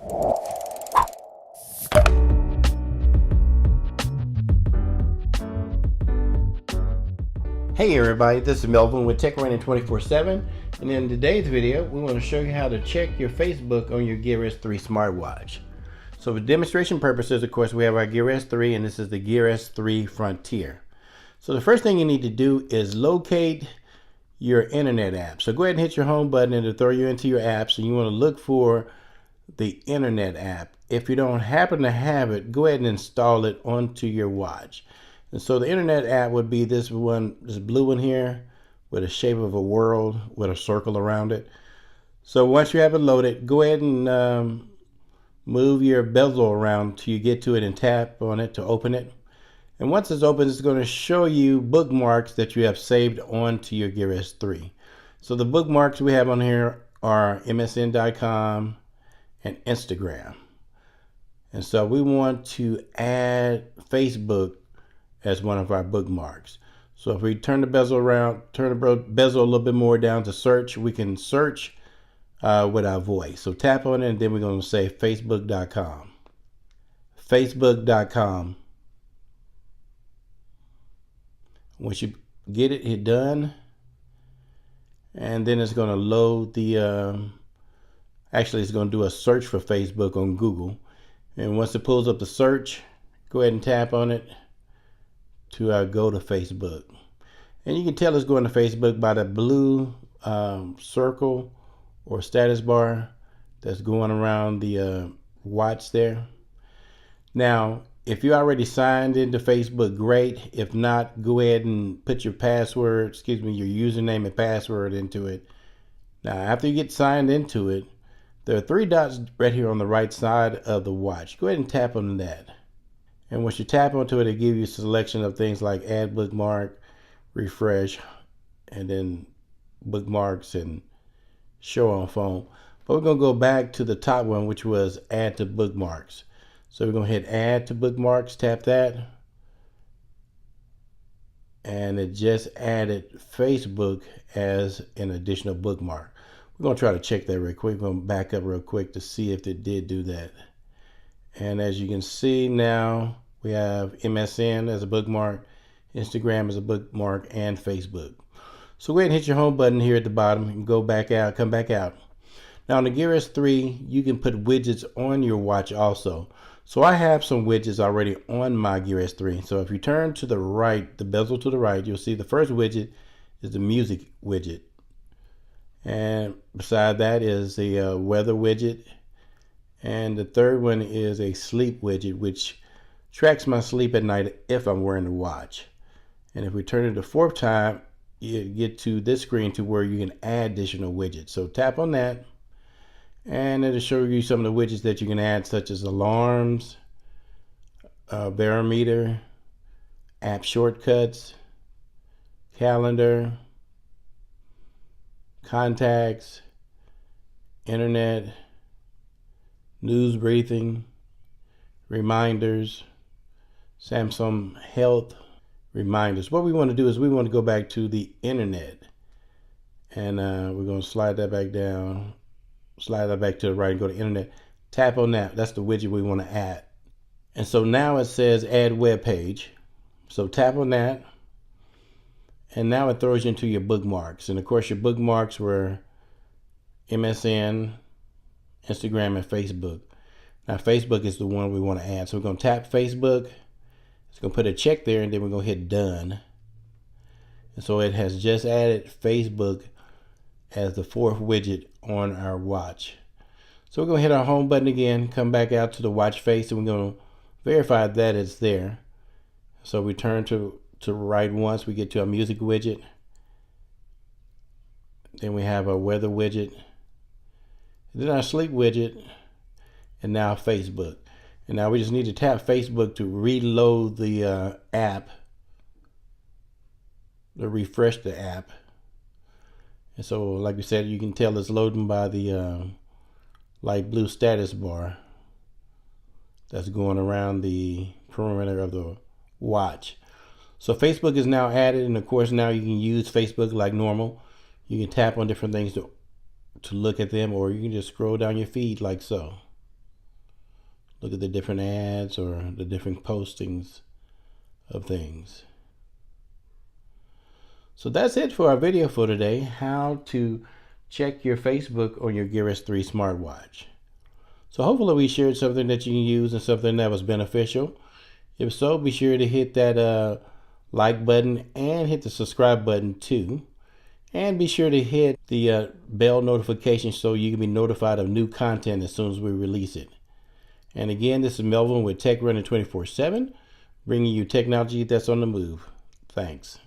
Hey everybody, this is Melvin with TechRunning 24/7, and in today's video we want to show you how to check your Facebook on your Gear S3 smartwatch. So for demonstration purposes, of course, we have our Gear S3, and this is the Gear S3 Frontier. So the first thing you need to do is locate your internet app. So go ahead and hit your home button and it'll throw you into your apps, and you want to look for the internet app. If you don't happen to have it, go ahead and install it onto your watch. And so the internet app would be this one, this blue one here, with a shape of a world with a circle around it. So once you have it loaded, go ahead and move your bezel around till you get to it and tap on it to open it. And once it's open, it's going to show you bookmarks that you have saved onto your Gear S3. So the bookmarks we have on here are msn.com and Instagram. And so we want to add Facebook as one of our bookmarks. So if we turn the bezel around, turn the bezel a little bit more down to search, we can search with our voice. So tap on it, and then we're going to say facebook.com. Facebook.com. Once you get it, hit done. And then it's going to load the, actually it's going to do a search for Facebook on Google. And once it pulls up the search, go ahead and tap on it to go to Facebook. And you can tell it's going to Facebook by the blue circle or status bar that's going around the watch there. Now, if you already signed into Facebook, great. If not, go ahead and put your password, your username and password into it. Now, after you get signed into it, there are three dots right here on the right side of the watch. Go ahead and tap on that. And once you tap onto it, it'll give you a selection of things like add bookmark, refresh, and then bookmarks and show on phone. But we're going to go back to the top one, which was add to bookmarks. So we're going to hit add to bookmarks, tap that. And it just added Facebook as an additional bookmark. We're going to try to check that real quick. We're going to back up real quick to see if it did do that. And as you can see now, we have MSN as a bookmark, Instagram as a bookmark, and Facebook. So go ahead and hit your home button here at the bottom and go back out, come back out. Now on the Gear S3, you can put widgets on your watch also. So I have some widgets already on my Gear S3. So if you turn to the right, the bezel to the right, you'll see the first widget is the music widget. And beside that is the weather widget. And the third one is a sleep widget, which tracks my sleep at night if I'm wearing a watch. And if we turn it the fourth time, you get to this screen to where you can add additional widgets. So tap on that, and it'll show you some of the widgets that you can add, such as alarms, barometer, app shortcuts, calendar, contacts, internet, news briefing, reminders, Samsung Health, reminders. What we want to do is we want to go back to the internet, and we're going to slide that back down, slide that back to the right and go to internet. Tap on that. That's the widget we want to add. And so now it says add web page. So tap on that, and now it throws you into your bookmarks. And of course your bookmarks were MSN, Instagram, and Facebook. Now Facebook is the one we want to add. So we're going to tap Facebook. It's going to put a check there, and then we're going to hit done. And so it has just added Facebook as the fourth widget on our watch. So we're going to hit our home button again, come back out to the watch face, and we're going to verify that it's there. So we turn to right once, we get to our music widget. Then we have our weather widget. Then our sleep widget, and now Facebook. And now we just need to tap Facebook to reload the app, to refresh the app. And so, like we said, you can tell it's loading by the light blue status bar that's going around the perimeter of the watch. So Facebook is now added, and of course now you can use Facebook like normal. You can tap on different things to look at them, or you can just scroll down your feed like so. look at the different ads or the different postings of things. So that's it for our video for today, how to check your Facebook on your Gear S3 smartwatch. So hopefully we shared something that you can use and something that was beneficial. If so, be sure to hit that like button and hit the subscribe button too. And be sure to hit the bell notification so you can be notified of new content as soon as we release it. And again, this is Melvin with Tech Running 24/7, bringing you technology that's on the move. Thanks.